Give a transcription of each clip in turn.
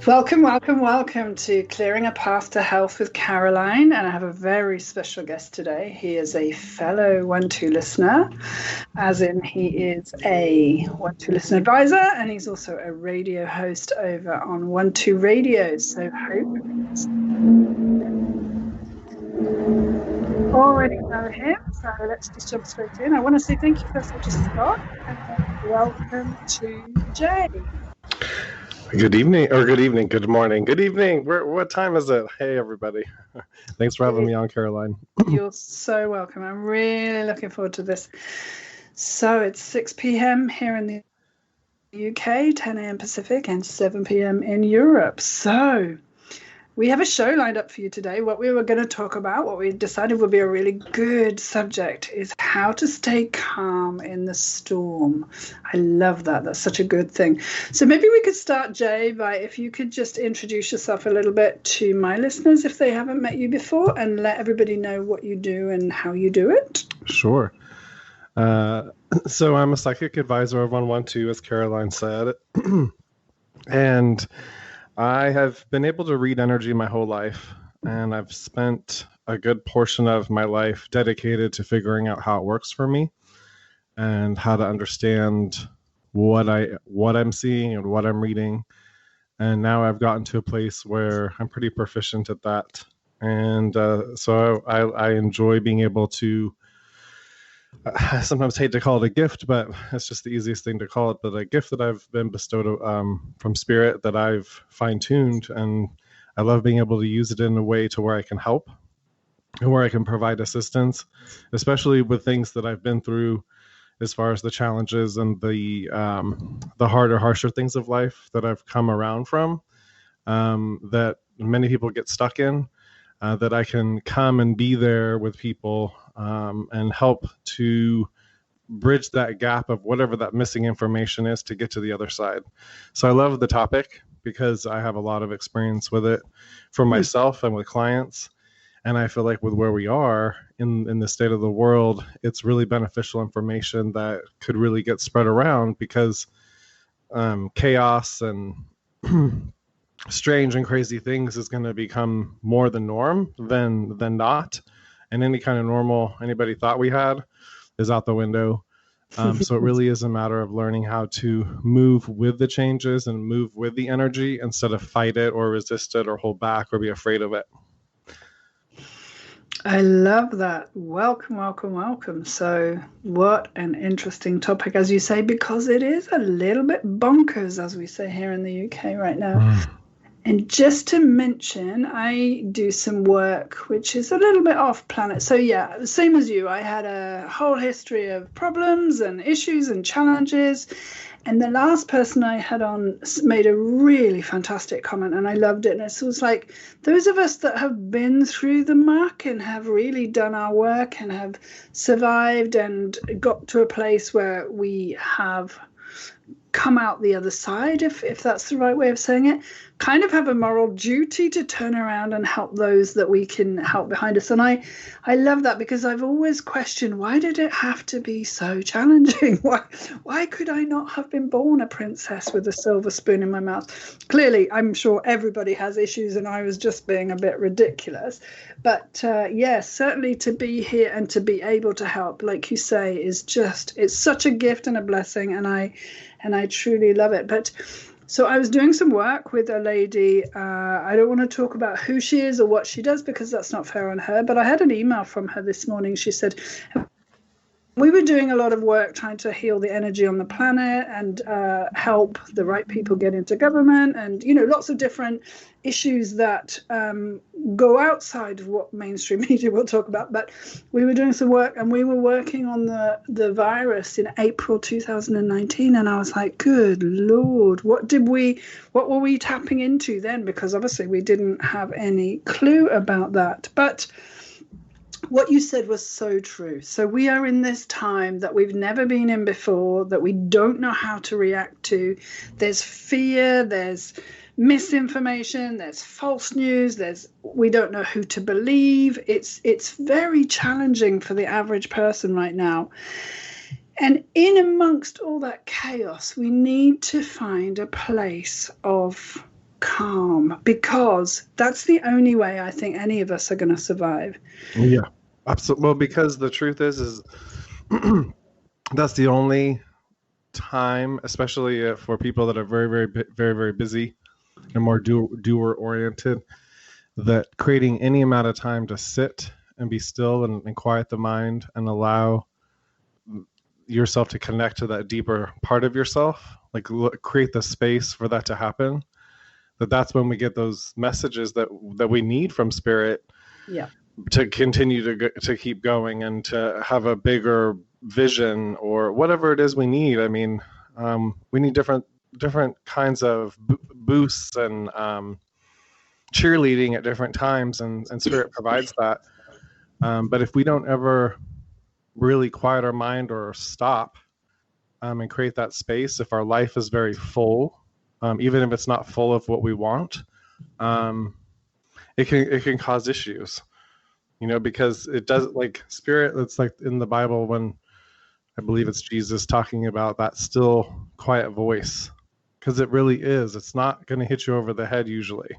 Welcome, welcome, welcome to Clearing a Path to Health with Caroline. And I have a very special guest today. He is a fellow 1-2 listener, as in he is a 1-2 listener advisor, and he's also a radio host over on 1-2 Radio. So hope already know him. So let's just jump straight in. I want to say thank you first of all to Scott, and welcome to Jay. Good evening, good morning, good evening. What time is it? Hey, everybody. Thanks for having me on, Caroline. You're so welcome. I'm really looking forward to this. So it's 6 p.m. here in the UK, 10 a.m. Pacific, and 7 p.m. in Europe. So we have a show lined up for you today. What we were going to talk about, what we decided would be a really good subject, is how to stay calm in the storm. I love that. That's such a good thing. So maybe we could start, Jay, by if you could just introduce yourself a little bit to my listeners if they haven't met you before, and let everybody know what you do and how you do it. Sure. So I'm a psychic advisor of 112, as Caroline said. And I have been able to read energy my whole life, and I've spent a good portion of my life dedicated to figuring out how it works for me and how to understand what I'm seeing and what I'm reading. And now I've gotten to a place where I'm pretty proficient at that. And so I enjoy being able to, I sometimes hate to call it a gift, but it's just the easiest thing to call it. But a gift that I've been bestowed from spirit that I've fine-tuned, and I love being able to use it in a way to where I can help and where I can provide assistance, especially with things that I've been through as far as the challenges and the harder, harsher things of life that I've come around from, that many people get stuck in. That I can come and be there with people and help to bridge that gap of whatever that missing information is to get to the other side. So I love the topic because I have a lot of experience with it for myself and with clients. And I feel like with where we are in the state of the world, it's really beneficial information that could really get spread around because chaos and strange and crazy things is going to become more the norm than not, and any kind of normal anybody thought we had is out the window. So it really is a matter of learning how to move with the changes and move with the energy instead of fight it or resist it or hold back or be afraid of it. I love that. Welcome, welcome, welcome. So what an interesting topic, as you say, because it is a little bit bonkers, as we say here in the UK right now. And just to mention, I do some work which is a little bit off planet. So yeah, same as you, I had a whole history of problems and issues and challenges. And the last person I had on made a really fantastic comment, and I loved it. And it was like, those of us that have been through the muck and have really done our work and have survived and got to a place where we have come out the other side, if that's the right way of saying it, kind of have a moral duty to turn around and help those that we can help behind us. And I love that because I've always questioned, why did it have to be so challenging? Why could I not have been born a princess with a silver spoon in my mouth? Clearly, I'm sure everybody has issues and I was just being a bit ridiculous. But yes, certainly to be here and to be able to help, like you say, is just, it's such a gift and a blessing. And I truly love it. But so I was doing some work with a lady. I don't want to talk about who she is or what she does because that's not fair on her. But I had an email from her this morning. She said, we were doing a lot of work trying to heal the energy on the planet and help the right people get into government and, you know, lots of different issues that go outside of what mainstream media will talk about. But we were doing some work and we were working on the virus in April 2019. And I was like, good Lord, what were we tapping into then? Because obviously we didn't have any clue about that. But what you said was so true. So we are in this time that we've never been in before, that we don't know how to react to. There's fear, there's misinformation, there's false news, we don't know who to believe. It's very challenging for the average person right now. And in amongst all that chaos, we need to find a place of calm, because that's the only way I think any of us are going to survive. Yeah, absolutely. Well, because the truth is that's the only time, especially for people that are very busy and more doer oriented, that creating any amount of time to sit and be still and quiet the mind and allow yourself to connect to that deeper part of yourself, like create the space for that to happen, that's when we get those messages that we need from spirit. Yeah. To continue to keep going and to have a bigger vision or whatever it is we need. I mean, we need different kinds of boosts and cheerleading at different times, and spirit provides that. But if we don't ever really quiet our mind or stop and create that space, if our life is very full, even if it's not full of what we want, it can cause issues. Because it does, like spirit, it's like in the Bible when I believe it's Jesus talking about that still quiet voice, because it really is. It's not going to hit you over the head usually.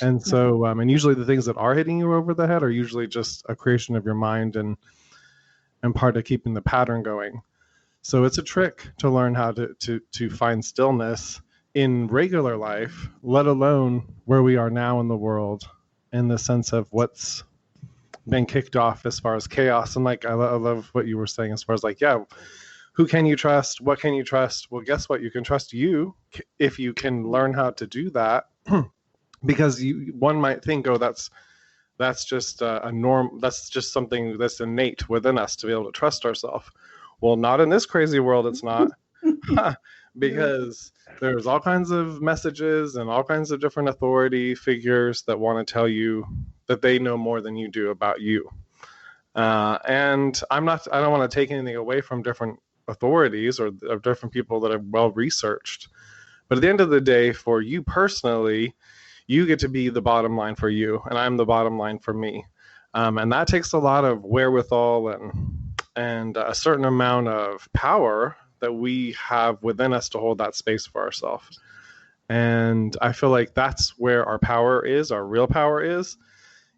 And so, and usually the things that are hitting you over the head are usually just a creation of your mind and part of keeping the pattern going. So it's a trick to learn how to find stillness in regular life, let alone where we are now in the world, in the sense of what's been kicked off as far as chaos. And like, I love what you were saying as far as like, yeah, who can you trust? What can you trust? Well, guess what? You can trust you if you can learn how to do that. Because one might think, oh, that's just a norm. That's just something that's innate within us to be able to trust ourselves. Well, not in this crazy world. It's not. Because there's all kinds of messages and all kinds of different authority figures that want to tell you that they know more than you do about you. And I don't want to take anything away from different authorities or different people that are well researched. But at the end of the day, for you personally, you get to be the bottom line for you, and I'm the bottom line for me. And that takes a lot of wherewithal and a certain amount of power that we have within us to hold that space for ourselves. And I feel like that's where our power is, our real power is,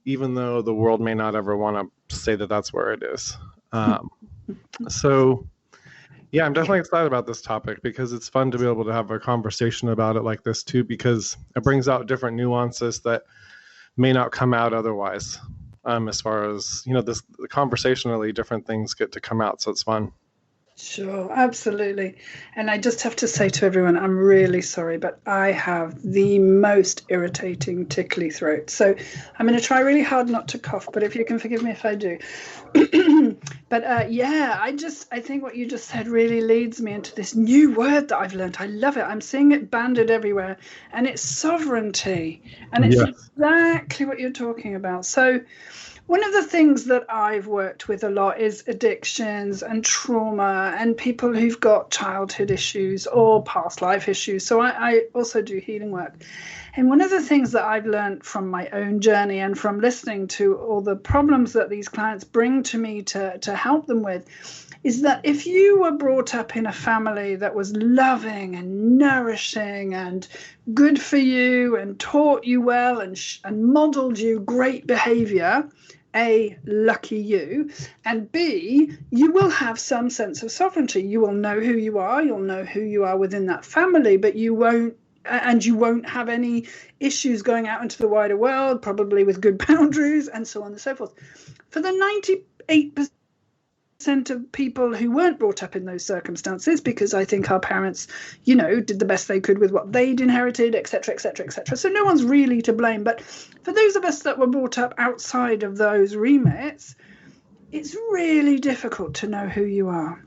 even though the world may not ever want to say that that's where it is. So, yeah, I'm definitely excited about this topic because it's fun to be able to have a conversation about it like this too, because it brings out different nuances that may not come out otherwise. As far as, this conversationally, different things get to come out. So it's fun. Sure, absolutely. And I just have to say to everyone, I'm really sorry, but I have the most irritating tickly throat. So I'm going to try really hard not to cough, but if you can forgive me if I do. But yeah, I think what you just said really leads me into this new word that I've learned. I love it. I'm seeing it banded everywhere, and it's sovereignty. And it's exactly what you're talking about. So one of the things that I've worked with a lot is addictions and trauma and people who've got childhood issues or past life issues. So I also do healing work. And one of the things that I've learned from my own journey and from listening to all the problems that these clients bring to me to help them with is that if you were brought up in a family that was loving and nourishing and good for you and taught you well and modeled you great behavior, A, lucky you, and B, you will have some sense of sovereignty. You will know who you are. You'll know who you are within that family, but you won't have any issues going out into the wider world, probably with good boundaries and so on and so forth. For the 98% of people who weren't brought up in those circumstances, because I think our parents, did the best they could with what they'd inherited, etc., etc., etc. So no one's really to blame. But for those of us that were brought up outside of those remits, it's really difficult to know who you are.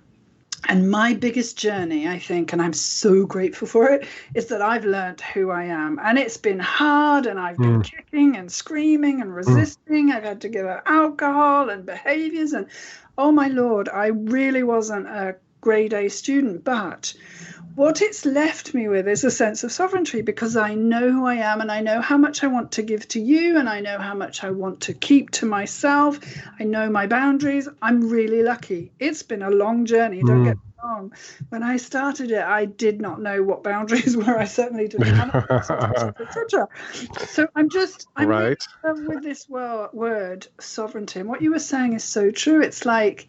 And my biggest journey, I think, and I'm so grateful for it, is that I've learned who I am. And it's been hard, and I've been kicking and screaming and resisting. I've had to give up alcohol and behaviors. And oh, my Lord, I really wasn't a grade A student, but what it's left me with is a sense of sovereignty, because I know who I am and I know how much I want to give to you and I know how much I want to keep to myself. I know my boundaries. I'm really lucky. It's been a long journey, don't get me wrong. When I started it, I did not know what boundaries were. I certainly didn't have etc. So I'm right. really with this word sovereignty. And what you were saying is so true. It's like,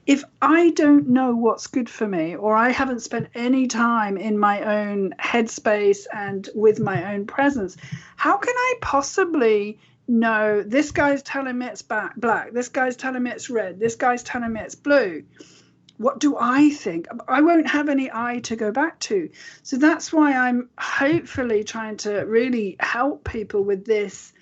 if I don't know what's good for me, or I haven't spent any time in my own headspace and with my own presence, how can I possibly know this guy's telling me it's black, this guy's telling me it's red, this guy's telling me it's blue? What do I think? I won't have any I to go back to. So that's why I'm hopefully trying to really help people with this.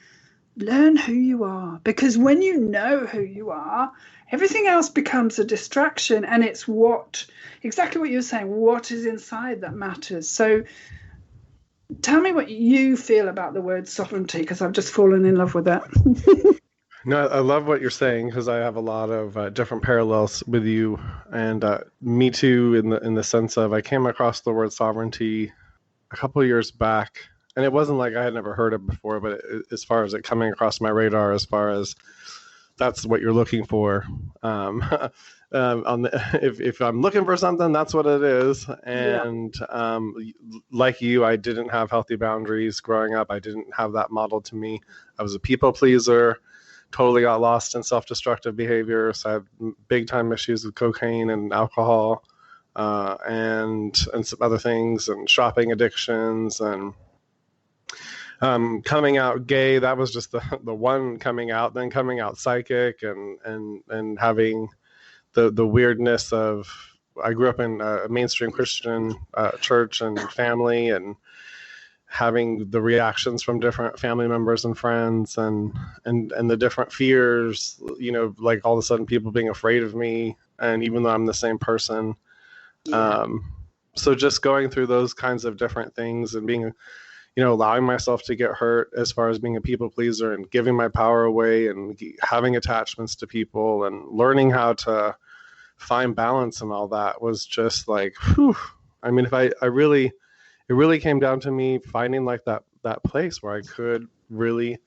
Learn who you are, because when you know who you are, everything else becomes a distraction, and it's exactly what you're saying, what is inside that matters. So tell me what you feel about the word sovereignty, because I've just fallen in love with that. No, I love what you're saying, because I have a lot of different parallels with you, and me too, in the sense of I came across the word sovereignty a couple of years back. And it wasn't like I had never heard of before, but as far as it coming across my radar, as far as that's what you're looking for, if I'm looking for something, that's what it is. And like you, I didn't have healthy boundaries growing up. I didn't have that modeled to me. I was a people pleaser, totally got lost in self-destructive behaviors. I had big time issues with cocaine and alcohol, and some other things, and shopping addictions, and coming out gay. That was just the one coming out. Then coming out psychic, and having the weirdness of, I grew up in a mainstream Christian church and family, and having the reactions from different family members and friends, and the different fears, like all of a sudden people being afraid of me, and even though I'm the same person. So just going through those kinds of different things, and being, allowing myself to get hurt as far as being a people pleaser, and giving my power away, and having attachments to people, and learning how to find balance and all that was just like, whew. I mean, it really came down to me finding like that place where I could really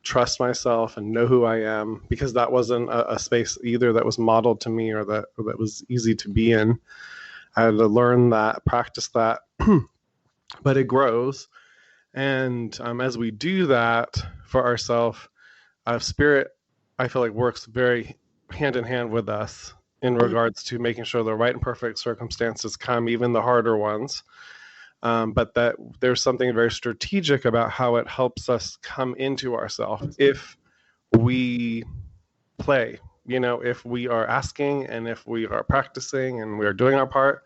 trust myself and know who I am, because that wasn't a space either that was modeled to me, or that was easy to be in. I had to learn that, practice that, but it grows. And as we do that for ourselves, Spirit, I feel like, works very hand in hand with us in regards to making sure the right and perfect circumstances come, even the harder ones. But that there's something very strategic about how it helps us come into ourselves if we play, if we are asking, and if we are practicing, and we are doing our part.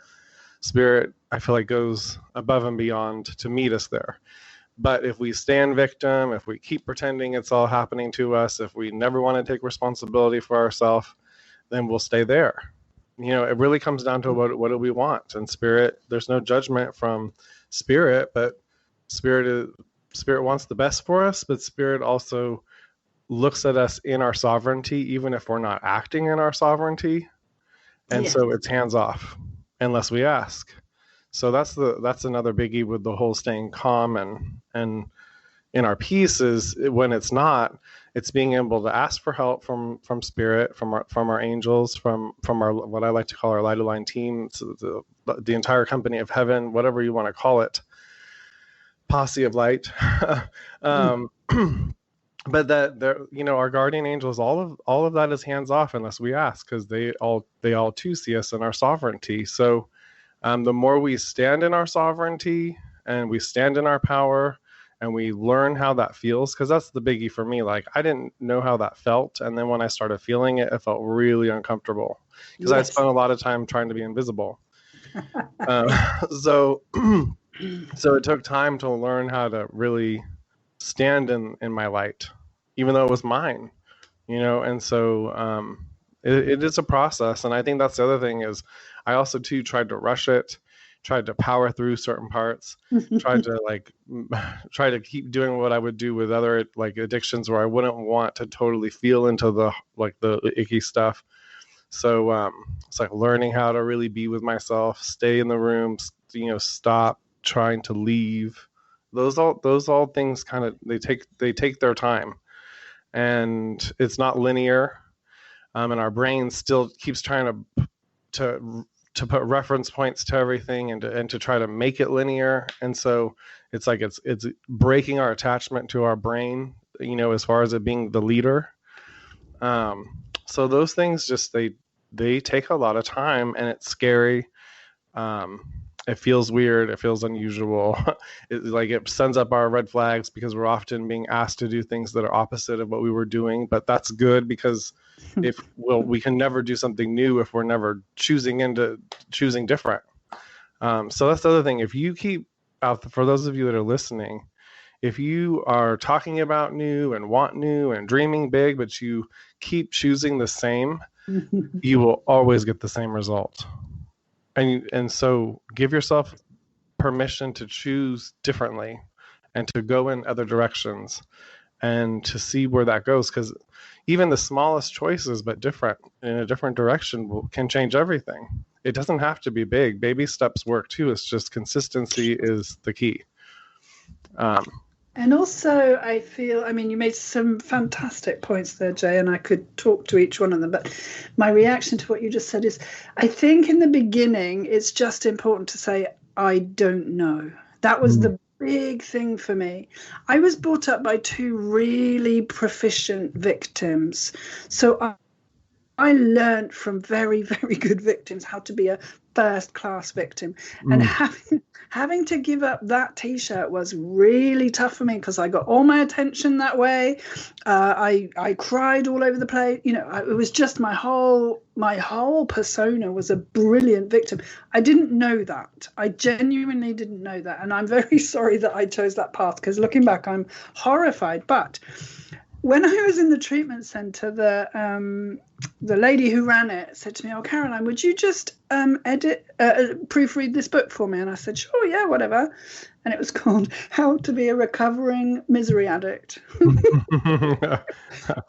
Spirit, I feel like, goes above and beyond to meet us there. But if we stand victim, if we keep pretending it's all happening to us, if we never want to take responsibility for ourselves, then we'll stay there. It really comes down to what do we want. And Spirit, there's no judgment from Spirit, but Spirit wants the best for us, but Spirit also looks at us in our sovereignty, even if we're not acting in our sovereignty. And so it's hands off unless we ask. So that's another biggie with the whole staying calm and in our peace, is when it's not, it's being able to ask for help from Spirit, from our angels, from our, what I like to call our light aligned team, so the entire company of heaven, whatever you want to call it, posse of light. But that they're, our guardian angels, all of that is hands off unless we ask, because they all too see us in our sovereignty. So the more we stand in our sovereignty, and we stand in our power, and we learn how that feels, because that's the biggie for me. Like, I didn't know how that felt, and then when I started feeling it, it felt really uncomfortable, because I spent a lot of time trying to be invisible. So it took time to learn how to really stand in my light, even though it was mine, and so it is a process. And I think that's the other thing, is I also too tried to rush it, tried to power through certain parts, tried to keep doing what I would do with other addictions, where I wouldn't want to totally feel into the icky stuff. So it's like learning how to really be with myself, stay in the room, stop trying to leave. Those all things kind of they take their time, and it's not linear. And our brain still keeps trying to put reference points to everything and to try to make it linear. And so it's like it's breaking our attachment to our brain, as far as it being the leader. So those things just they take a lot of time, and it's scary. It feels weird. It feels unusual. It sends up our red flags because we're often being asked to do things that are opposite of what we were doing. But that's good, because we can never do something new if we're never choosing different. So that's the other thing. If you keep out, for those of you that are listening, if you are talking about new and want new and dreaming big, but you keep choosing the same, you will always get the same result. And so give yourself permission to choose differently and to go in other directions and to see where that goes, because even the smallest choices, but different in a different direction, can change everything. It doesn't have to be big. Baby steps work too. It's just consistency is the key. And also, I feel, you made some fantastic points there, Jay, and I could talk to each one of them. But my reaction to what you just said is, I think in the beginning, it's just important to say, I don't know. That was the big thing for me. I was brought up by two really proficient victims. So I learned from very, very good victims how to be a first-class victim. And having to give up that T-shirt was really tough for me, because I got all my attention that way. I cried all over the place. It was just my whole persona was a brilliant victim. I didn't know that. I genuinely didn't know that. And I'm very sorry that I chose that path, because looking back, I'm horrified. But when I was in the treatment center, the lady who ran it said to me, "Oh, Caroline, would you just proofread this book for me?" And I said, "Sure, yeah, whatever." And it was called How to Be a Recovering Misery Addict. And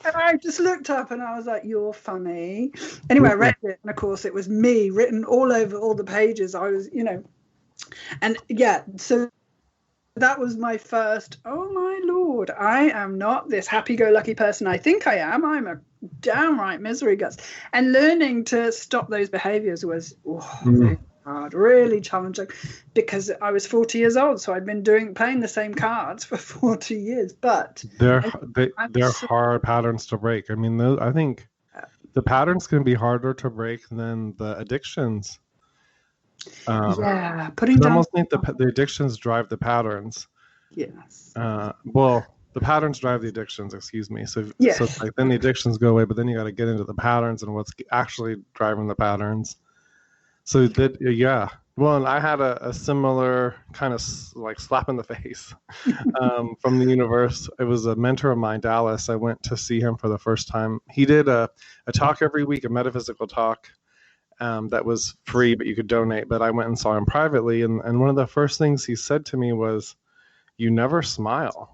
I just looked up and I was like, "You're funny." Anyway, I read it, and of course it was me written all over all the pages. I was, and yeah, so that was my first, oh my Lord, I am not this happy-go-lucky person I think I am. I'm a downright misery guts. And learning to stop those behaviors was really hard, really challenging, because I was 40 years old, so I'd been playing the same cards for 40 years. But they're hard patterns to break. I think the patterns can be harder to break than the addictions. Putting down. I almost think the addictions drive the patterns. Yes. The patterns drive the addictions. Excuse me. So it's like then the addictions go away, but then you got to get into the patterns and what's actually driving the patterns. So that Well, and I had a similar kind of like slap in the face from the universe. It was a mentor of mine, Dallas. I went to see him for the first time. He did a talk every week, a metaphysical talk. That was free, but you could donate. But I went and saw him privately, and one of the first things he said to me was, "You never smile."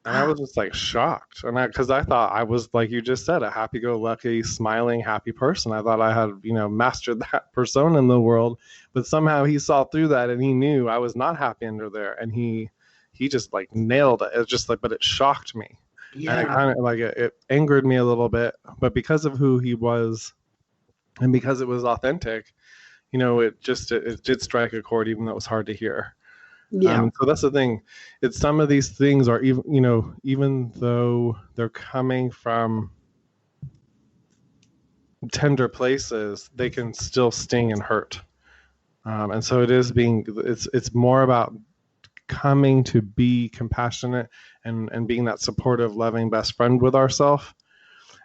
And I was just like shocked, and because I thought I was, like you just said, a happy-go-lucky, smiling, happy person. I thought I had mastered that persona in the world, but somehow he saw through that, and he knew I was not happy under there, and he just like nailed it. It's just like, but it shocked me, and it kind of like it angered me a little bit, but because of who he was. And because it was authentic, it did strike a chord, even though it was hard to hear. So that's the thing. It's some of these things are even though they're coming from tender places, they can still sting and hurt. And so it's more about coming to be compassionate and being that supportive, loving best friend with ourselves.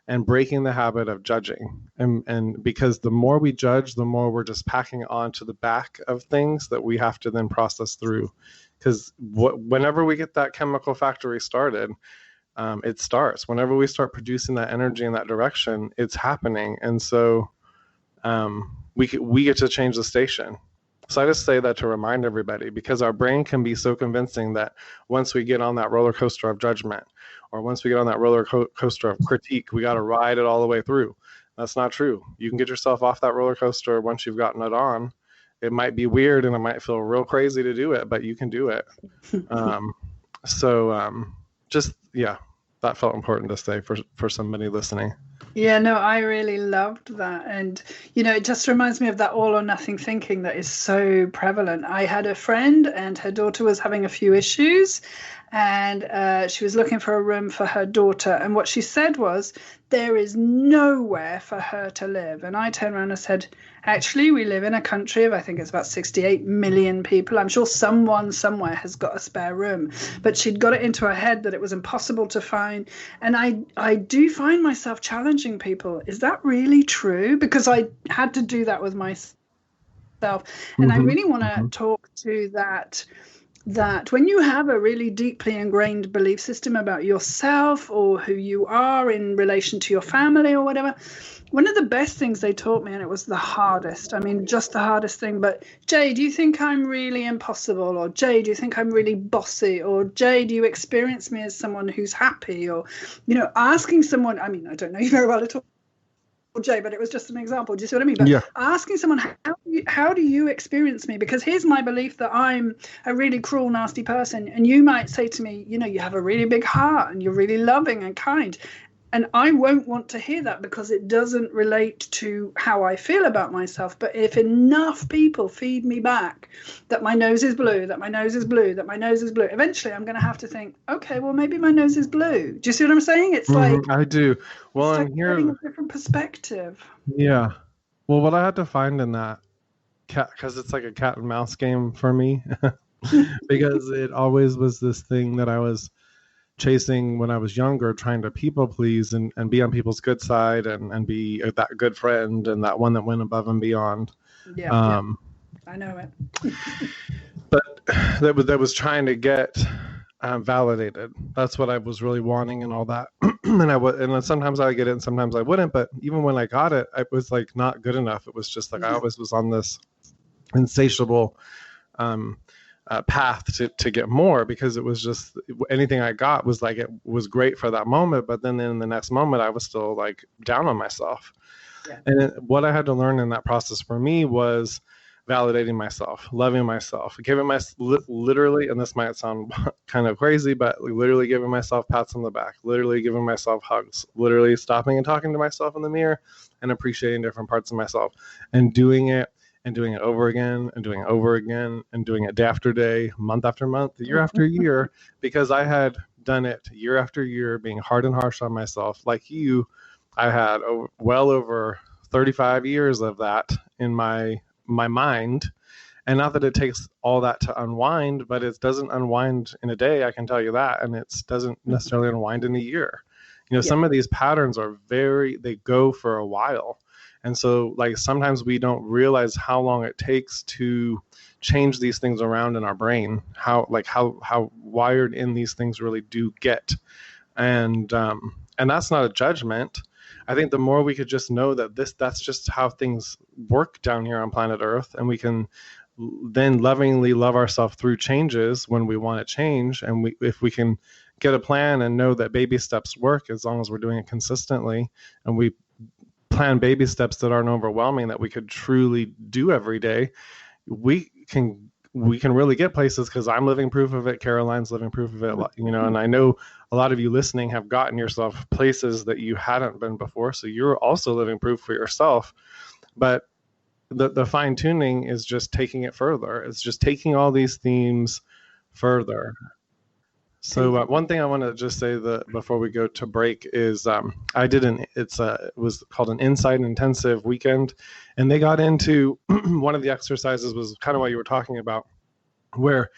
And breaking the habit of judging. And because the more we judge, the more we're just packing on to the back of things that we have to then process through. Because whenever we get that chemical factory started, it starts. Whenever we start producing that energy in that direction, it's happening. And so we get to change the station. So I just say that to remind everybody, because our brain can be so convincing that once we get on that roller coaster of judgment, or once we get on that roller coaster of critique, we got to ride it all the way through. That's not true. You can get yourself off that roller coaster once you've gotten it on. It might be weird and it might feel real crazy to do it, but you can do it. Um, just, yeah, that felt important to say for somebody listening. Yeah, no, I really loved that. And, it just reminds me of that all or nothing thinking that is so prevalent. I had a friend and her daughter was having a few issues, and she was looking for a room for her daughter. And what she said was, there is nowhere for her to live. And I turned around and said, actually, we live in a country of, I think it's about 68 million people. I'm sure someone somewhere has got a spare room. But she'd got it into her head that it was impossible to find. And I do find myself challenging people. Is that really true? Because I had to do that with myself. And I really want to talk to that when you have a really deeply ingrained belief system about yourself or who you are in relation to your family or whatever, one of the best things they taught me, and it was the hardest, I mean, just the hardest thing, but Jay, do you think I'm really impossible? Or Jay, do you think I'm really bossy? Or Jay, do you experience me as someone who's happy? Or, asking someone, I mean, I don't know you very well at all, Jay, but it was just an example. Do you see what I mean? But asking someone, how do you experience me? Because here's my belief that I'm a really cruel, nasty person. And you might say to me, you have a really big heart and you're really loving and kind. And I won't want to hear that because it doesn't relate to how I feel about myself. But if enough people feed me back that my nose is blue, that my nose is blue, that my nose is blue, eventually I'm going to have to think, okay, well, maybe my nose is blue. Do you see what I'm saying? It's like, I do. Well, it's like getting a different perspective. Yeah. Well, what I had to find in that because it's like a cat and mouse game for me, because it always was this thing that I was chasing when I was younger, trying to people please and be on people's good side and be that good friend and that one that went above and beyond. Yeah, I know it. But that was trying to get validated. That's what I was really wanting and all that. and sometimes I get it and sometimes I wouldn't. But even when I got it, it was like not good enough. It was just like I always was on this insatiable path to get more, because it was just anything I got was like, it was great for that moment, but then in the next moment I was still like down on myself. And what I had to learn in that process for me was validating myself, loving myself, giving literally, and this might sound kind of crazy, but literally giving myself pats on the back, literally giving myself hugs, literally stopping and talking to myself in the mirror and appreciating different parts of myself, and doing it over again and doing it over again and doing it day after day, month after month, year after year, because I had done it year after year, being hard and harsh on myself. Like you, I had well over 35 years of that in my mind. And not that it takes all that to unwind, but it doesn't unwind in a day, I can tell you that. And it doesn't necessarily unwind in a year. Some of these patterns are they go for a while. And so like sometimes we don't realize how long it takes to change these things around in our brain, how wired in these things really do get. And that's not a judgment. I think the more we could just know that that's just how things work down here on planet Earth, and we can then lovingly love ourselves through changes when we want to change. And if we can get a plan and know that baby steps work, as long as we're doing it consistently, and we plan baby steps that aren't overwhelming, that we could truly do every day, we can really get places, because I'm living proof of it. Caroline's living proof of it, and I know a lot of you listening have gotten yourself places that you hadn't been before. So you're also living proof for yourself. But the fine tuning is just taking it further. It's just taking all these themes further. So one thing I want to just say that before we go to break is I did it was called an Insight Intensive weekend, and they got into one of the exercises was kind of what you were talking about, where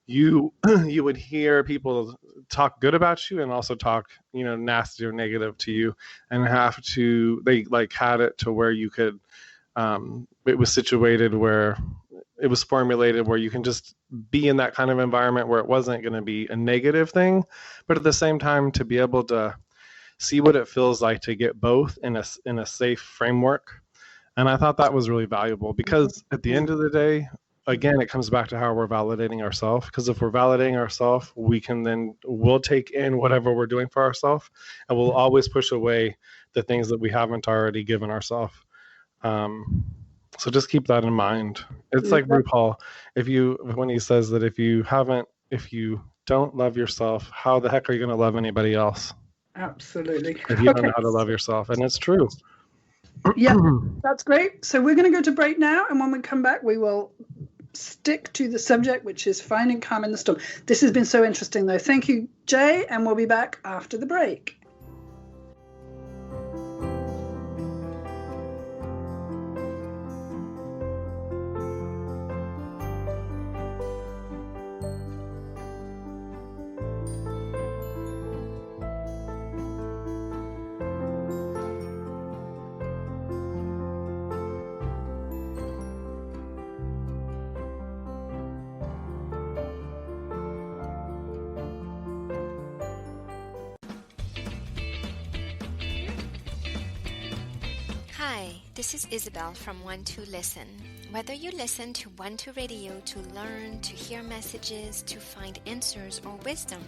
you would hear people talk good about you and also talk nasty or negative to you, and they like had it to where you could it was situated where it was formulated where you can just be in that kind of environment where it wasn't going to be a negative thing, but at the same time to be able to see what it feels like to get both in a safe framework. And I thought that was really valuable, because at the end of the day, again, it comes back to how we're validating ourselves. Because if we're validating ourselves, we'll take in whatever we're doing for ourselves, and we'll always push away the things that we haven't already given ourselves. So just keep that in mind. It's like RuPaul, when he says that if you don't love yourself, how the heck are you going to love anybody else? Absolutely. If you don't know how to love yourself. And it's true. Yeah, that's great. So we're going to go to break now. And when we come back, we will stick to the subject, which is finding calm in the storm. This has been so interesting, though. Thank you, Jay. And we'll be back after the break. Hi, this is Isabel from One to Listen. Whether you listen to One to Radio to learn, to hear messages, to find answers or wisdom,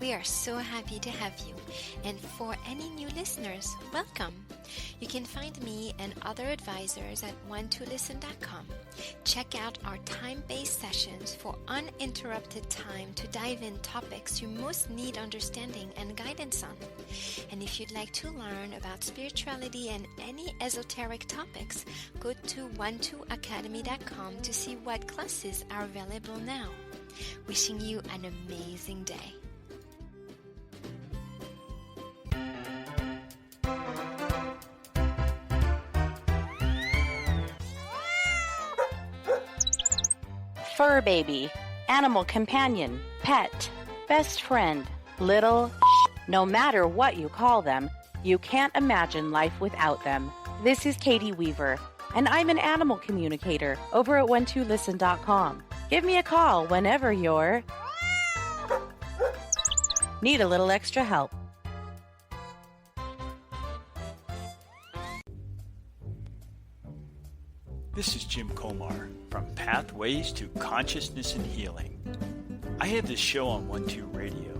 we are so happy to have you. And for any new listeners, welcome. You can find me and other advisors at one2listen.com. Check out our time-based sessions for uninterrupted time to dive in topics you most need understanding and guidance on. And if you'd like to learn about spirituality and any esoteric topics, go to one2academy.com to see what classes are available now. Wishing you an amazing day. Fur baby, animal companion, pet, best friend, little no matter what you call them, you can't imagine life without them. This is Katie Weaver, and I'm an animal communicator over at one2listen.com. Give me a call whenever you're need a little extra help. This is Jim Komar from Pathways to Consciousness and Healing. I have this show on 12 Radio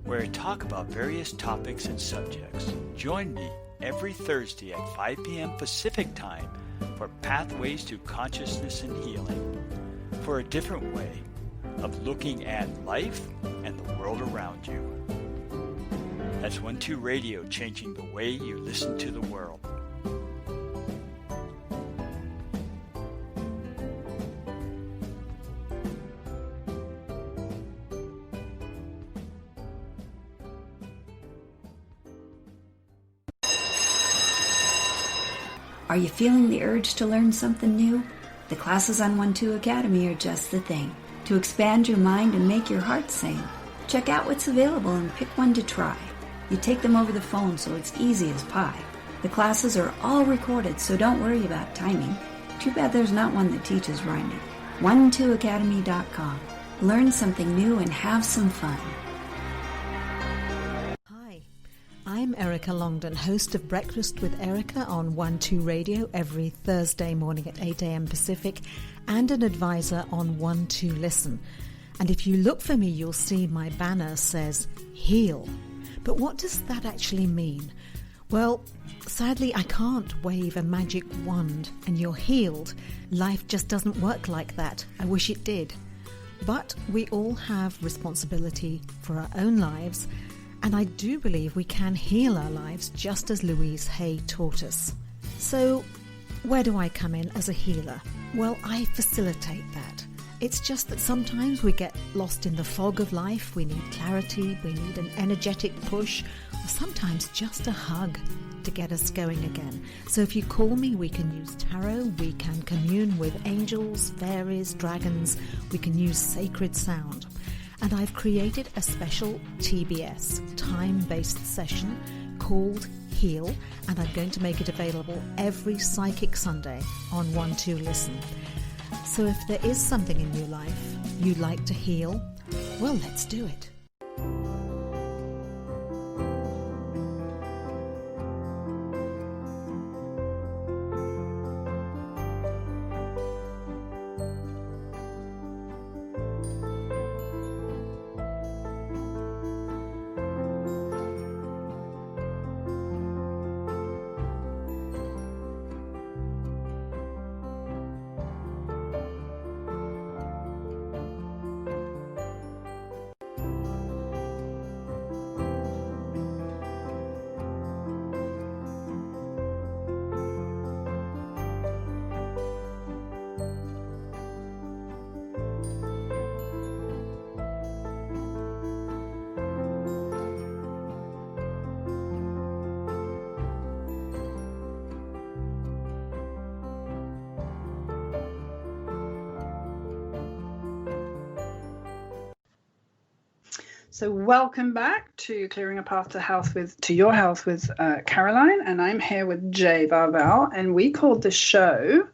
where I talk about various topics and subjects. Join me every Thursday at 5 p.m. Pacific Time for Pathways to Consciousness and Healing, for a different way of looking at life and the world around you. That's 12 Radio, changing the way you listen to the world. Are you feeling the urge to learn something new? The classes on 12 Academy are just the thing to expand your mind and make your heart sing. Check out what's available and pick one to try. You take them over the phone, so it's easy as pie. The classes are all recorded, so don't worry about timing. Too bad there's not one that teaches rhyming. 12academy.com. Learn something new and have some fun. I'm Erica Longdon, host of Breakfast with Erica on 12 Radio every Thursday morning at 8 a.m. Pacific, and an advisor on 12 Listen. And if you look for me, you'll see my banner says heal. But what does that actually mean? Well, sadly, I can't wave a magic wand and you're healed. Life just doesn't work like that. I wish it did. But we all have responsibility for our own lives. And I do believe we can heal our lives just as Louise Hay taught us. So, where do I come in as a healer? Well, I facilitate that. It's just that sometimes we get lost in the fog of life. We need clarity, we need an energetic push, or sometimes just a hug to get us going again. So if you call me, we can use tarot, we can commune with angels, fairies, dragons, we can use sacred sound. And I've created a special TBS, time-based session called Heal, and I'm going to make it available every Psychic Sunday on 12 Listen. So if there is something in your life you'd like to heal, well, let's do it. So welcome back to Clearing a Path to Your Health with Caroline, and I'm here with Jay Varvel, and we called the show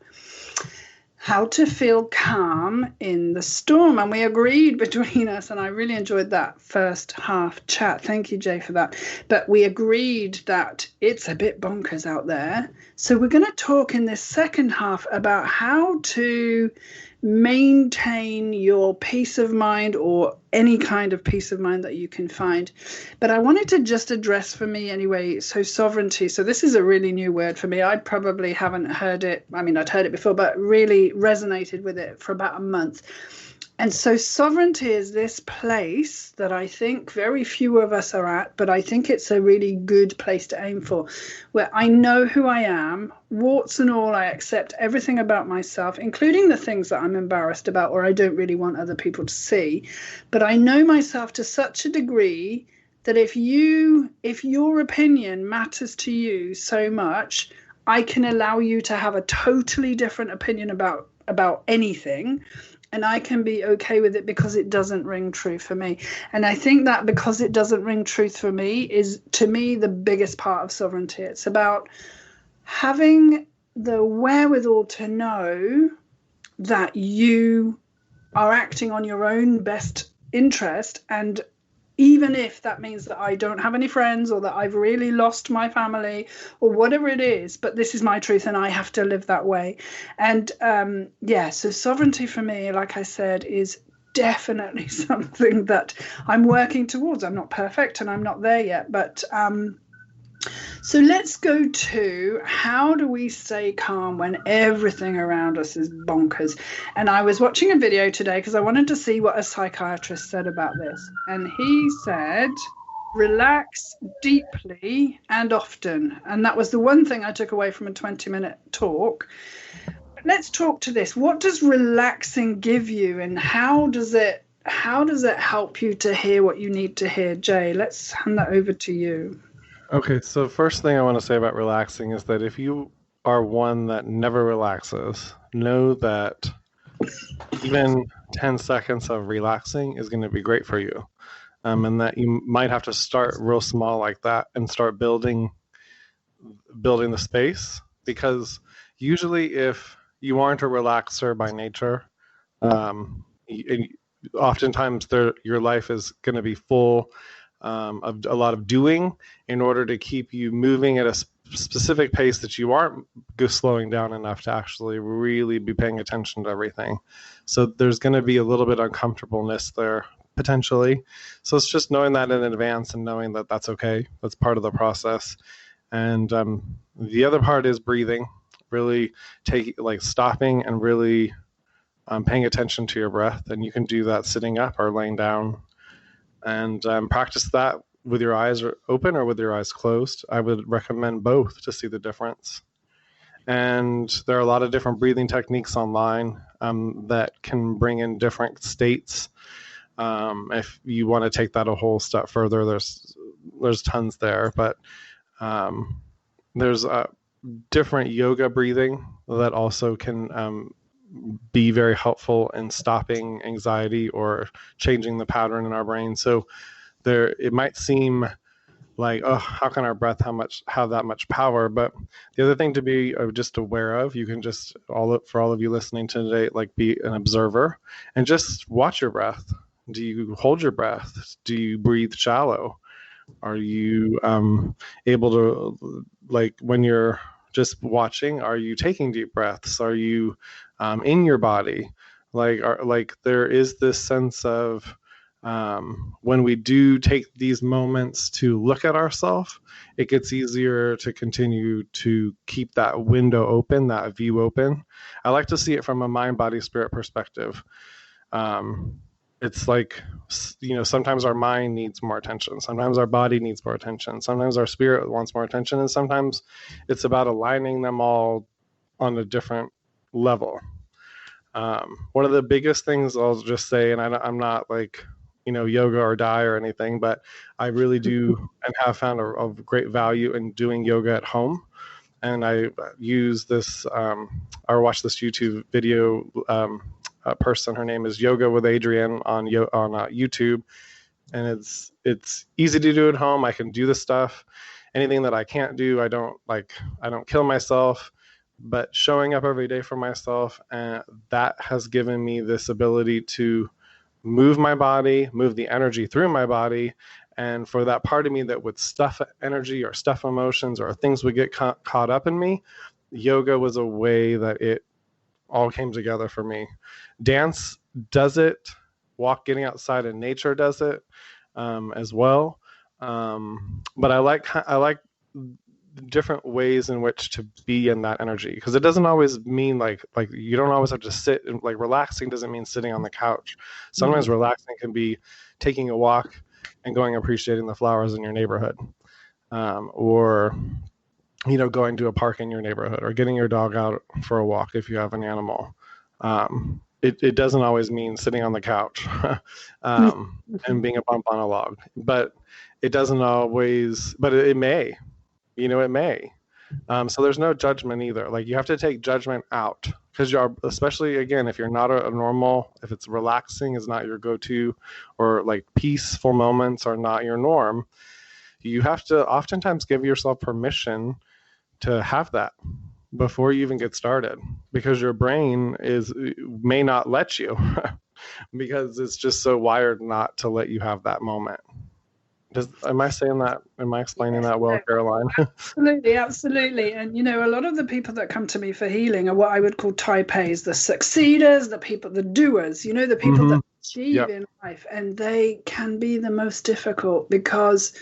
How to Feel Calm in the Storm, and we agreed between us, and I really enjoyed that first half chat. Thank you, Jay, for that. But we agreed that it's a bit bonkers out there, so we're going to talk in this second half about how to maintain your peace of mind, or any kind of peace of mind that you can find. But I wanted to just address, for me anyway, so sovereignty. So this is a really new word for me. I probably haven't heard it. I mean, I'd heard it before, but really resonated with it for about a month. And so sovereignty is this place that I think very few of us are at, but I think it's a really good place to aim for, where I know who I am, warts and all. I accept everything about myself, including the things that I'm embarrassed about or I don't really want other people to see. But I know myself to such a degree that if your opinion matters to you so much, I can allow you to have a totally different opinion about anything. And I can be okay with it because it doesn't ring true for me. And I think that because it doesn't ring truth for me is, to me, the biggest part of sovereignty. It's about having the wherewithal to know that you are acting on your own best interest. And even if that means that I don't have any friends, or that I've really lost my family, or whatever it is, but this is my truth and I have to live that way. And so sovereignty for me, like I said, is definitely something that I'm working towards. I'm not perfect and I'm not there yet, but so let's go to, how do we stay calm when everything around us is bonkers? And I was watching a video today because I wanted to see what a psychiatrist said about this. And he said, relax deeply and often. And that was the one thing I took away from a 20-minute talk. Let's talk to this. What does relaxing give you, and how does it help you to hear what you need to hear? Jay, let's hand that over to you. Okay, so first thing I want to say about relaxing is that if you are one that never relaxes, know that even 10 seconds of relaxing is going to be great for you. And that you might have to start real small like that and start building the space, because usually if you aren't a relaxer by nature, oftentimes your life is going to be full of a lot of doing in order to keep you moving at a specific pace that you aren't slowing down enough to actually really be paying attention to everything. So there's going to be a little bit of uncomfortableness there potentially. So it's just knowing that in advance and knowing that that's okay. That's part of the process. And the other part is breathing, really stopping and really paying attention to your breath. And you can do that sitting up or laying down. And practice that with your eyes open or with your eyes closed. I would recommend both to see the difference. And there are a lot of different breathing techniques online that can bring in different states. If you want to take that a whole step further, there's tons there. But there's different yoga breathing that also can be very helpful in stopping anxiety or changing the pattern in our brain. So it might seem like, oh, how can our breath have that much power? But the other thing to be just aware of, you can just, for all of you listening today, be an observer and just watch your breath. Do you hold your breath? Do you breathe shallow? Are you able to, when you're just watching, are you taking deep breaths? Are you in your body? There is this sense of when we do take these moments to look at ourselves, it gets easier to continue to keep that window open, that view open. I like to see it from a mind, body, spirit perspective. It's sometimes our mind needs more attention. Sometimes our body needs more attention. Sometimes our spirit wants more attention. And sometimes it's about aligning them all on a different level. One of the biggest things I'll just say, and I'm not yoga or die or anything, but I really do and have found a great value in doing yoga at home. And I use this, or watch this YouTube video, person, her name is Yoga with Adrienne on YouTube. And it's easy to do at home. I can do the stuff. Anything that I can't do, I don't kill myself, but showing up every day for myself, and that has given me this ability to move my body, move the energy through my body. And for that part of me that would stuff energy or stuff emotions or things would get caught up in me, yoga was a way that it all came together for me. Dance does it. Getting outside in nature does it as well. But I like different ways in which to be in that energy, because it doesn't always mean like you don't always have to sit and like relaxing doesn't mean sitting on the couch. Sometimes relaxing can be taking a walk and going appreciating the flowers in your neighborhood, or going to a park in your neighborhood, or getting your dog out for a walk if you have an animal. It doesn't always mean sitting on the couch and being a bump on a log, but it doesn't always, but it may. It may. So there's no judgment either. Like, you have to take judgment out, because especially again, if you're not a normal, if it's relaxing is not your go-to, or like peaceful moments are not your norm, you have to oftentimes give yourself permission to have that before you even get started, because your brain may not let you because it's just so wired not to let you have that moment. Am I saying that? Am I explaining that well, Caroline? Absolutely. And, a lot of the people that come to me for healing are what I would call type A's, the succeeders, the people, the doers, the people that achieve in life. And they can be the most difficult, because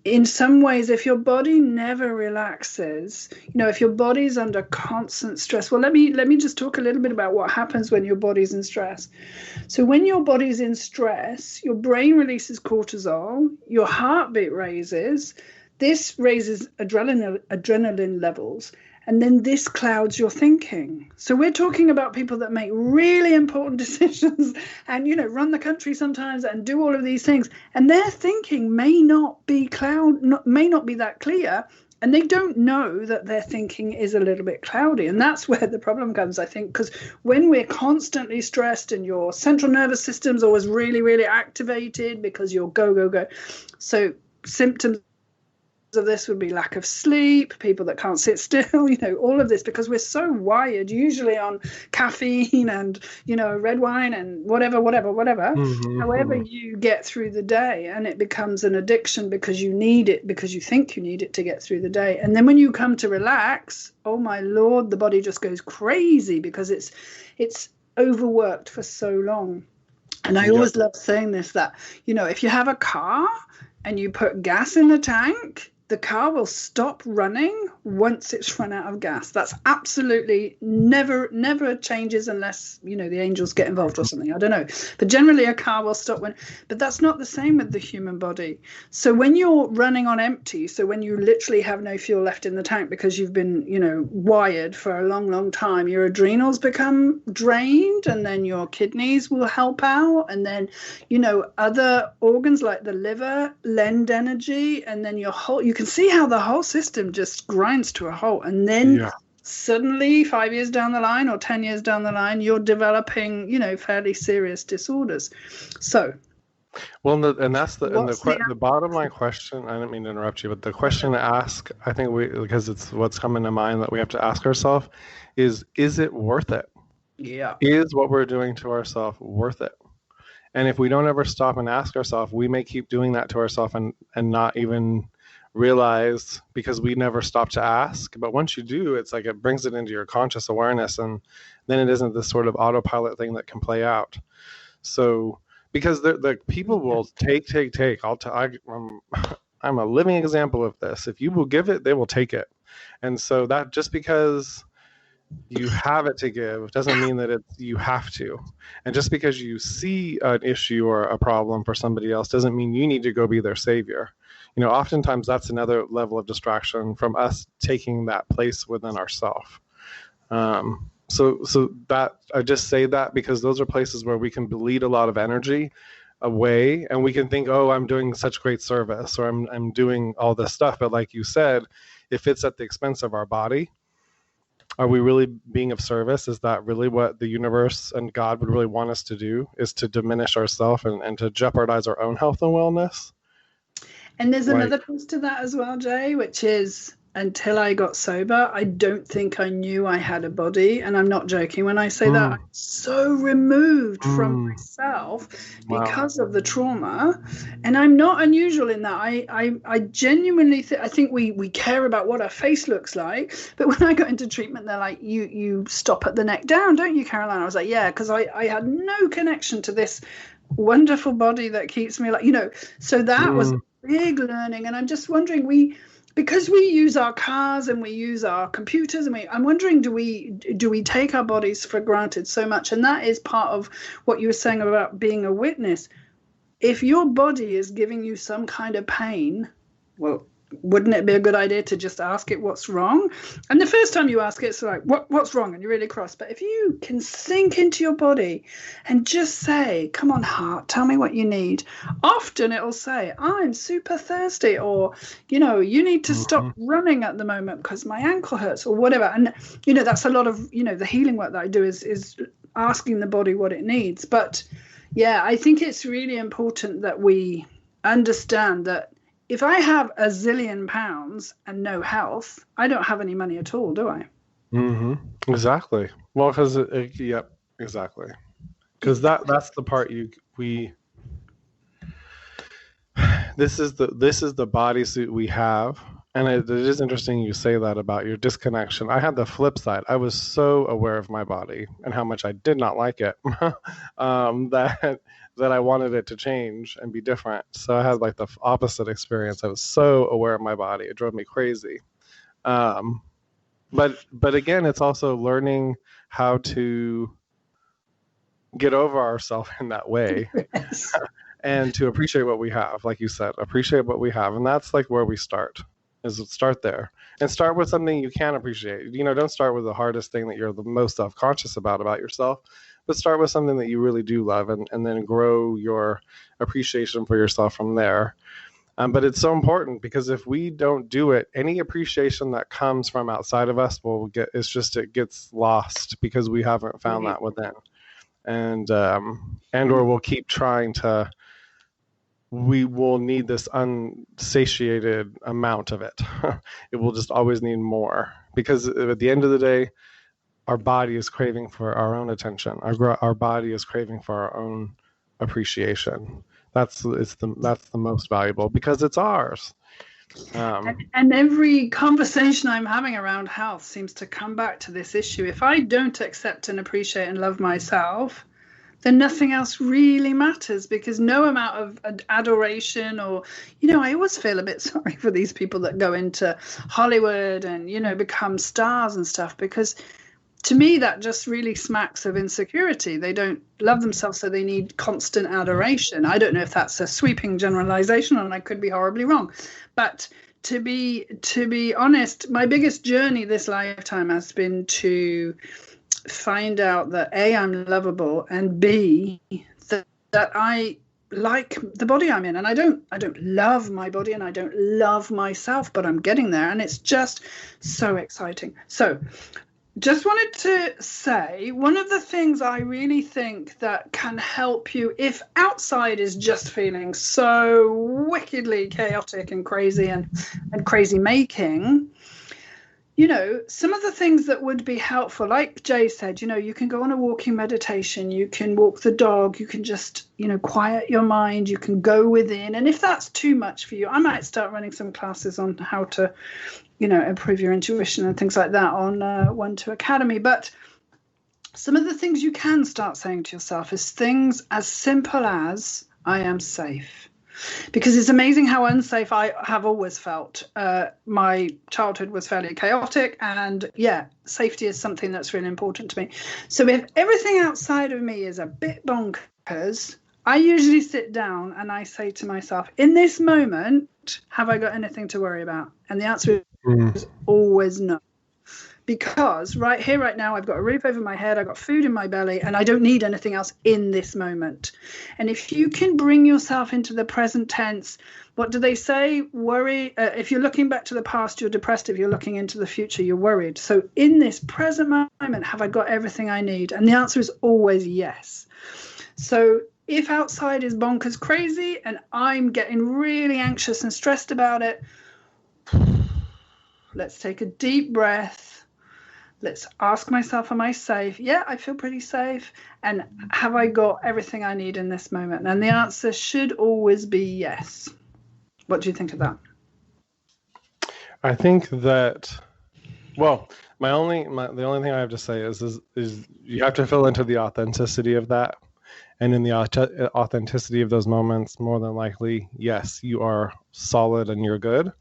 in some ways, if your body never relaxes, if your body's under constant stress, well, let me just talk a little bit about what happens when your body's in stress. So when your body's in stress, your brain releases cortisol, your heartbeat raises, this raises adrenaline levels, and then this clouds your thinking. So we're talking about people that make really important decisions and, run the country sometimes and do all of these things. And their thinking may not be that clear. And they don't know that their thinking is a little bit cloudy. And that's where the problem comes, I think, because when we're constantly stressed and your central nervous system's always really, really activated because you're go, go, go. So symptoms of this would be lack of sleep, people that can't sit still, all of this, because we're so wired usually on caffeine and, red wine and whatever. However you get through the day, and it becomes an addiction because you need it, because you think you need it to get through the day. And then when you come to relax, oh my Lord, the body just goes crazy because it's overworked for so long. And I always love saying this, that, if you have a car and you put gas in the tank, the car will stop running once it's run out of gas. That's absolutely never changes unless, the angels get involved or something. I don't know. But generally a car will stop but that's not the same with the human body. So when you're running on empty, so when you literally have no fuel left in the tank because you've been, wired for a long, long time, your adrenals become drained, and then your kidneys will help out. And then, other organs like the liver lend energy, and then you can see how the whole system just grinds to a halt. And then suddenly 5 years down the line or 10 years down the line, you're developing, fairly serious disorders. So. Well, and that's the bottom line question. I didn't mean to interrupt you, but the question to ask, I think because it's what's coming to mind that we have to ask ourselves is it worth it? Yeah. Is what we're doing to ourselves worth it? And if we don't ever stop and ask ourselves, we may keep doing that to ourselves and not even realize, because we never stop to ask. But once you do, it's like it brings it into your conscious awareness, and then it isn't this sort of autopilot thing that can play out. So because the people will take. I'm a living example of this. If you will give it, they will take it. And so that just because you have it to give doesn't mean that you have to. And just because you see an issue or a problem for somebody else doesn't mean you need to go be their savior. Oftentimes that's another level of distraction from us taking that place within ourselves. So that I just say that because those are places where we can bleed a lot of energy away, and we can think, oh, I'm doing such great service, or I'm doing all this stuff. But like you said, if it's at the expense of our body, Are we really being of service? Is that really what the universe and God would really want us to do, is to diminish ourselves and to jeopardize our own health and wellness? And there's another piece to that as well, Jay, which is, until I got sober, I don't think I knew I had a body. And I'm not joking when I say that. I'm so removed from myself because of the trauma. And I'm not unusual in that. I genuinely I think we care about what our face looks like. But when I got into treatment, they're like, you stop at the neck down, don't you, Caroline? I was like, yeah, because I had no connection to this wonderful body that keeps me like, so that was big learning. And I'm just wondering, because we use our cars and we use our computers, and I'm wondering, do we take our bodies for granted so much? And that is part of what you were saying about being a witness. If your body is giving you some kind of pain, well, wouldn't it be a good idea to just ask it what's wrong? And the first time you ask it, it's like, what's wrong? And you're really cross. But if you can sink into your body and just say, come on, heart, tell me what you need. Often it'll say, I'm super thirsty, or, you need to stop running at the moment because my ankle hurts, or whatever. And, that's a lot of, the healing work that I do is asking the body what it needs. But yeah, I think it's really important that we understand that if I have a zillion pounds and no health, I don't have any money at all, do I? Exactly. Well, because yep, exactly. Because that's the part this is the bodysuit we have, and it is interesting you say that about your disconnection. I had the flip side. I was so aware of my body and how much I did not like it that I wanted it to change and be different. So I had like the opposite experience. I was so aware of my body. It drove me crazy. But again, it's also learning how to get over ourselves in that way. Yes. And to appreciate what we have, like you said, appreciate what we have. And that's like where we start, is start there. And start with something you can appreciate. Don't start with the hardest thing that you're the most self-conscious about yourself, but start with something that you really do love, and then grow your appreciation for yourself from there. But it's so important, because if we don't do it, any appreciation that comes from outside of us it gets lost because we haven't found that within. And or we'll keep trying to, we will need this unsatiated amount of it. It will just always need more, because at the end of the day, our body is craving for our own attention. Our body is craving for our own appreciation. That's the most valuable, because it's ours. And every conversation I'm having around health seems to come back to this issue. If I don't accept and appreciate and love myself, then nothing else really matters, because no amount of adoration or, I always feel a bit sorry for these people that go into Hollywood and, become stars and stuff, because to me, that just really smacks of insecurity. They don't love themselves, so they need constant adoration. I don't know if that's a sweeping generalization, and I could be horribly wrong. But to be honest, my biggest journey this lifetime has been to find out that A, I'm lovable, and B, that I like the body I'm in. And I don't love my body, and I don't love myself, but I'm getting there, and it's just so exciting. So just wanted to say, one of the things I really think that can help you, if outside is just feeling so wickedly chaotic and crazy and crazy making, some of the things that would be helpful, like Jay said, you can go on a walking meditation, you can walk the dog, you can just, quiet your mind, you can go within. And if that's too much for you, I might start running some classes on how to, improve your intuition and things like that on 1-2 Academy. But some of the things you can start saying to yourself is things as simple as, I am safe. Because it's amazing how unsafe I have always felt. My childhood was fairly chaotic, and safety is something that's really important to me. So if everything outside of me is a bit bonkers, I usually sit down and I say to myself, in this moment, have I got anything to worry about? And the answer is always no. because right here, right now, I've got a roof over my head, I've got food in my belly, and I don't need anything else in this moment. And if you can bring yourself into the present tense, what do they say? Worry. If you're looking back to the past, you're depressed. If you're looking into the future, you're worried. So in this present moment, have I got everything I need? And the answer is always yes. So if outside is bonkers crazy and I'm getting really anxious and stressed about it, let's take a deep breath. Let's ask myself, am I safe? Yeah, I feel pretty safe. And have I got everything I need in this moment? And the answer should always be yes. What do you think of that? I think that, well, the only thing I have to say is you have to fill into the authenticity of that. And in the authenticity of those moments, more than likely, yes, you are solid and you're good.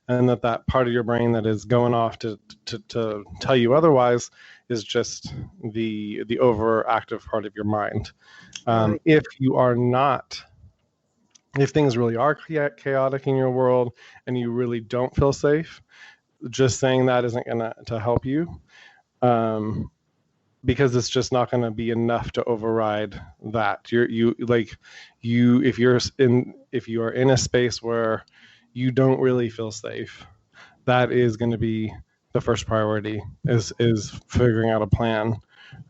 And that part of your brain that is going off to tell you otherwise is just the overactive part of your mind. If you are not, if things really are chaotic in your world and you really don't feel safe, just saying that isn't going to help you. Because it's just not going to be enough to override that. If you are in a space where you don't really feel safe, that is going to be the first priority. Is figuring out a plan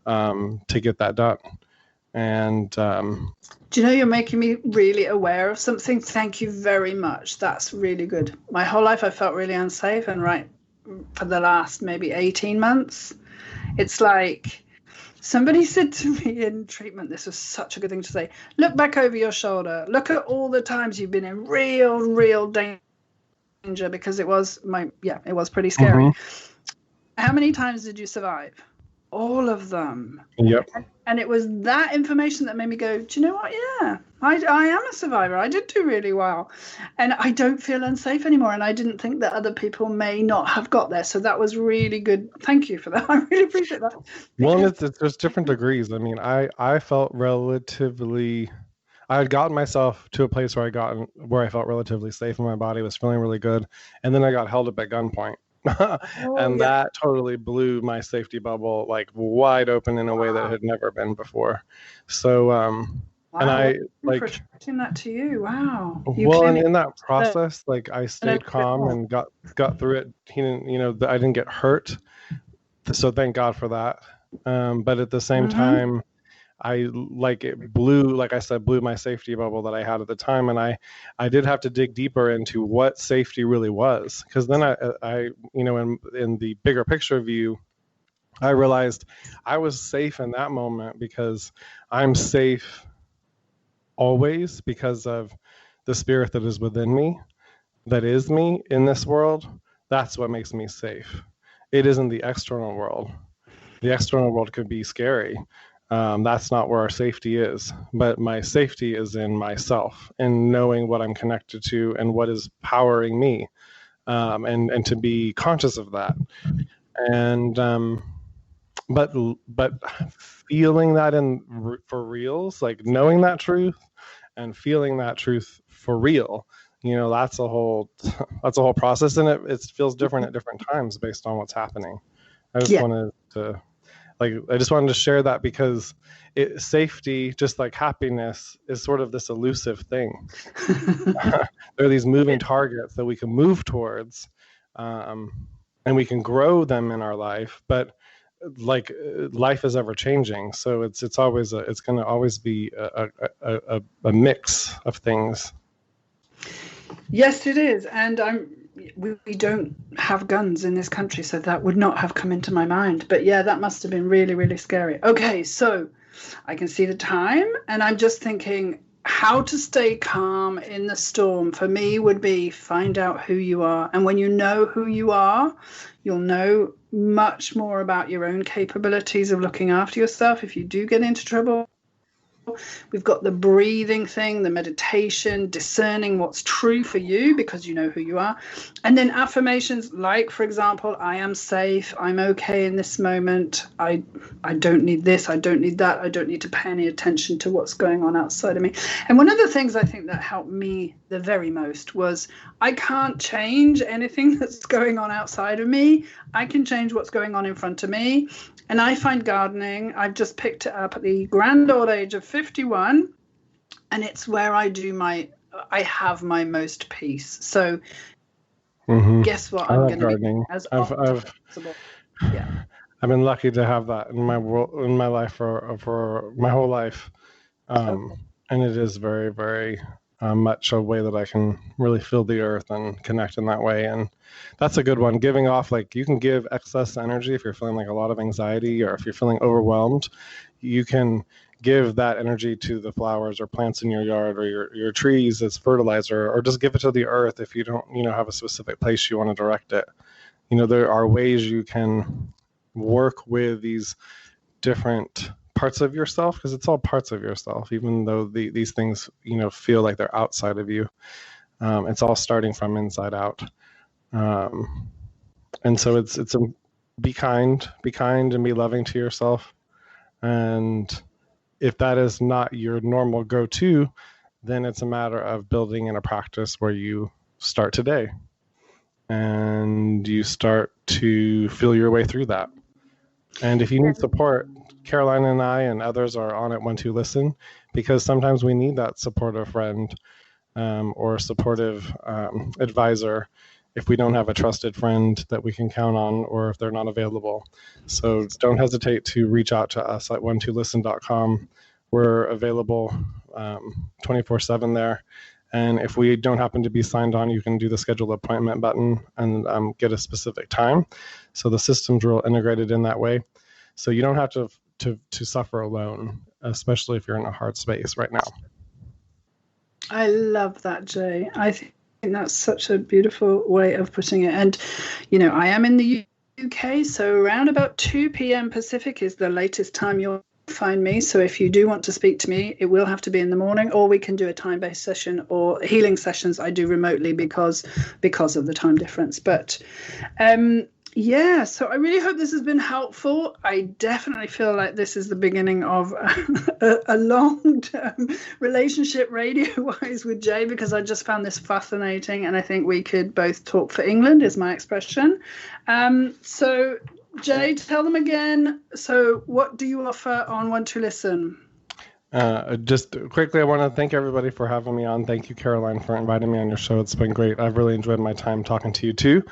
to get that done. And do you know, you're making me really aware of something? Thank you very much. That's really good. My whole life I felt really unsafe, and right for the last maybe 18 months, it's like somebody said to me in treatment, this was such a good thing to say, look back over your shoulder. Look at all the times you've been in real danger, because it was pretty scary. Mm-hmm. How many times did you survive? All of them. Yep. And it was that information that made me go, do you know what? Yeah, I am a survivor. I did do really well. And I don't feel unsafe anymore. And I didn't think that other people may not have got there. So that was really good. Thank you for that. I really appreciate that. Well, there's different degrees. I mean, I felt relatively, I had gotten myself to a place where I felt relatively safe and my body was feeling really good. And then I got held up at gunpoint. That totally blew my safety bubble like wide open in a way that had never been before. So and I like projecting that to you. Wow. And in that process, like I stayed calm and got through it. He didn't, I didn't get hurt, so thank God for that. But at the same time, it blew my safety bubble that I had at the time. And I did have to dig deeper into what safety really was. Because then I in the bigger picture view, I realized I was safe in that moment because I'm safe always because of the spirit that is within me, that is me in this world. That's what makes me safe. It isn't the external world. The external world could be scary. That's not where our safety is, but my safety is in myself and knowing what I'm connected to and what is powering me, and to be conscious of that. And but feeling that for reals, like knowing that truth and feeling that truth for real, that's a whole process, and it feels different at different times based on what's happening. I just wanted to share that because safety, just like happiness, is sort of this elusive thing. There are these moving targets that we can move towards, and we can grow them in our life. But like life is ever changing, so it's going to always be a mix of things. Yes, it is, and we don't have guns in this country, so that would not have come into my mind. But yeah, that must have been really, really scary. Okay, so I can see the time, and I'm just thinking how to stay calm in the storm. For me would be find out who you are. And when you know who you are, you'll know much more about your own capabilities of looking after yourself if you do get into trouble. We've got the breathing thing, the meditation, discerning what's true for you because you know who you are. And then affirmations like, for example, I am safe. I'm okay in this moment. I don't need this. I don't need that. I don't need to pay any attention to what's going on outside of me. And one of the things I think that helped me the very most was I can't change anything that's going on outside of me. I can change what's going on in front of me. And I find gardening, I've just picked it up at the grand old age of 51, and it's where I have my most peace. So guess what? I'm going to be as often as possible. Yeah. I've been lucky to have that in my life for my whole life. And it is very, very much a way that I can really feel the earth and connect in that way. And that's a good one. Giving off, like you can give excess energy if you're feeling like a lot of anxiety or if you're feeling overwhelmed, you can give that energy to the flowers or plants in your yard or your trees as fertilizer, or just give it to the earth if you don't, have a specific place you want to direct it. There are ways you can work with these different parts of yourself, because it's all parts of yourself, even though these things feel like they're outside of you. It's all starting from inside out, and so it's be kind and be loving to yourself. And if that is not your normal go-to, then it's a matter of building in a practice where you start today and you start to feel your way through that. And if you need support, Caroline and I and others are on at 1-2 Listen, because sometimes we need that supportive friend or supportive advisor if we don't have a trusted friend that we can count on, or if they're not available. So don't hesitate to reach out to us at 12listen.com. We're available 24/7 there. And if we don't happen to be signed on, you can do the schedule appointment button and get a specific time. So the system's real integrated in that way. So you don't have to suffer alone, especially if you're in a hard space right now. I love that, Jay. I think that's such a beautiful way of putting it. And, I am in the UK, so around about 2 p.m. Pacific is the latest time you'll find me. So if you do want to speak to me, it will have to be in the morning, or we can do a time-based session, or healing sessions I do remotely because of the time difference. But so I really hope this has been helpful. I definitely feel like this is the beginning of a long-term relationship radio-wise with Jay, because I just found this fascinating, and I think we could both talk for England, is my expression. So Jay, tell them again. So what do you offer on 1-2 Listen? Just quickly, I want to thank everybody for having me on. Thank you, Caroline, for inviting me on your show. It's been great. I've really enjoyed my time talking to you too.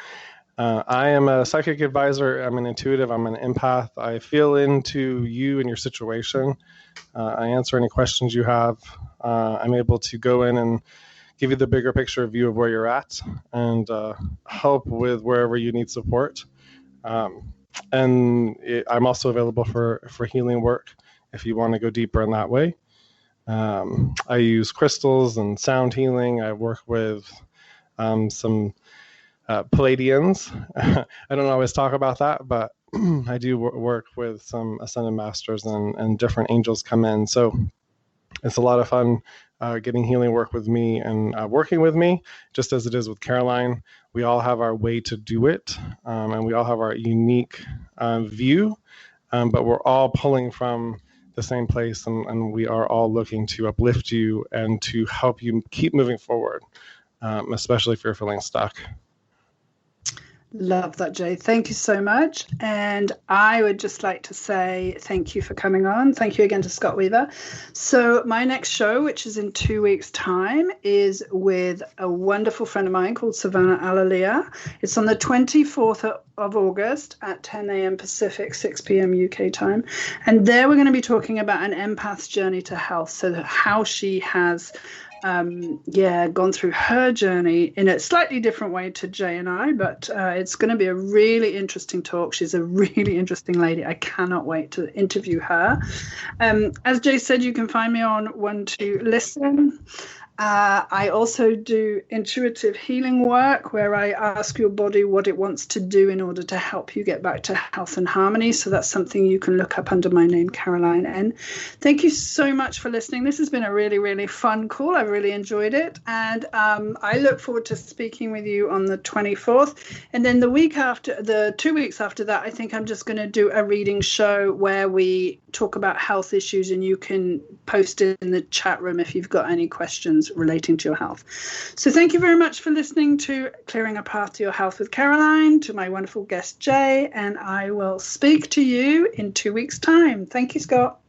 I am a psychic advisor. I'm an intuitive. I'm an empath. I feel into you and your situation. I answer any questions you have. I'm able to go in and give you the bigger picture view of where you're at and help with wherever you need support. I'm also available for healing work if you want to go deeper in that way. I use crystals and sound healing. I work with some Palladians. I don't always talk about that, but I do work with some ascended masters and different angels come in. So it's a lot of fun getting healing work with me and working with me, just as it is with Caroline. We all have our way to do it, and we all have our unique view, but we're all pulling from the same place, and we are all looking to uplift you and to help you keep moving forward, especially if you're feeling stuck. Love that, Jay. Thank you so much. And I would just like to say thank you for coming on. Thank you again to Scott Weaver. So my next show, which is in 2 weeks' time, is with a wonderful friend of mine called Savannah Alalia. It's on the 24th of August at 10 a.m. Pacific, 6 p.m. UK time. And there we're going to be talking about an empath's journey to health. So how she has gone through her journey in a slightly different way to Jay and I, but it's going to be a really interesting talk. She's a really interesting lady. I cannot wait to interview her. As Jay said, you can find me on 1-2 Listen. I also do intuitive healing work where I ask your body what it wants to do in order to help you get back to health and harmony. So that's something you can look up under my name, Caroline N. Thank you so much for listening. This has been a really, really fun call. I've really enjoyed it. And I look forward to speaking with you on the 24th. And then the 2 weeks after that, I think I'm just going to do a reading show where we talk about health issues, and you can post it in the chat room if you've got any questions relating to your health. So thank you very much for listening to Clearing a Path to Your Health with Caroline, to my wonderful guest Jay, and I will speak to you in 2 weeks' time. Thank you, Scott.